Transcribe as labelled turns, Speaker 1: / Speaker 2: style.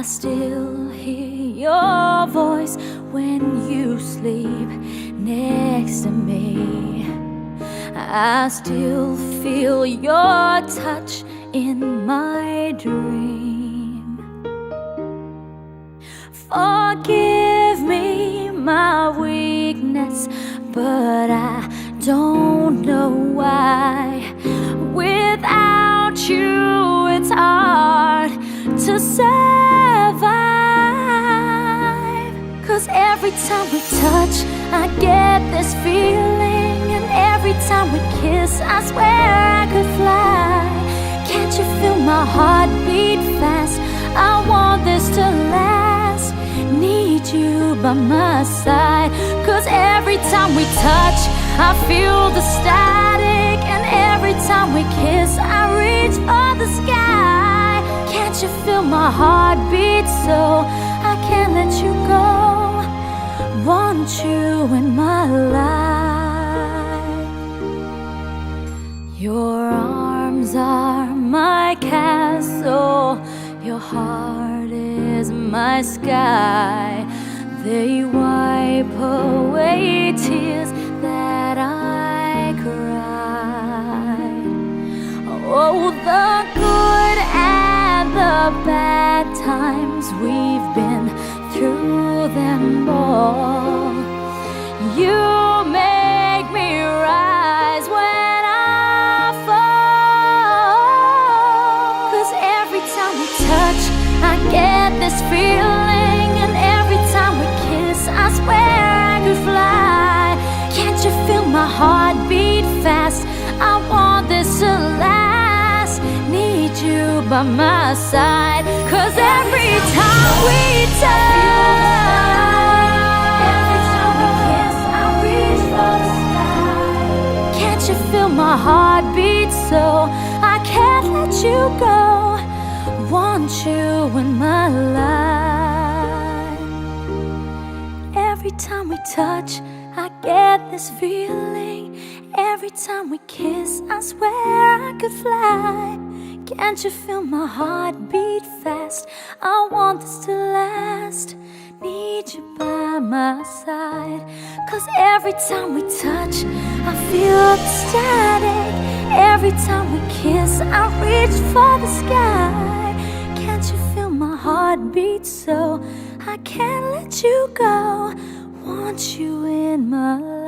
Speaker 1: still hear your voice when you sleep next to me. I still feel your touch in my dream. Forgive me my weakness, but I don't know why. Without you, it's hard to survive. 'Cause every time we touch, I get this feeling, and every time we kiss, I swear I could fly. Can't you feel my heart beat fast? I want this to last. Need you by my side. 'Cause every time we touch, I feel the static, and every time we kiss, I reach for the sky. Can't you feel my heart beat so I can't let you go? Want you in my life. Your arms are my castle, your heart is my sky. They wipe away tears that I cried. Oh, the good and the bad times, we've been through them all. You make me rise when I fall. 'Cause every time we touch, I get this feeling, and every time we kiss, I swear I could fly. Can't you feel my heart beat fast? I want this to last. Need you by my side. 'Cause every time we touch, every time we kiss, I reach for the sky. Can't you feel my heart beat so I can't let you go? Want you in my life. Every time we touch, I get this feeling. Every time we kiss, I swear I could fly. Can't you feel my heart beat fast? I want this to last. Need you by my side. 'Cause every time we touch, I feel the static. Every time we kiss, I reach for the sky. Can't you feel my heart beat so I can't let you go? Want you in my life.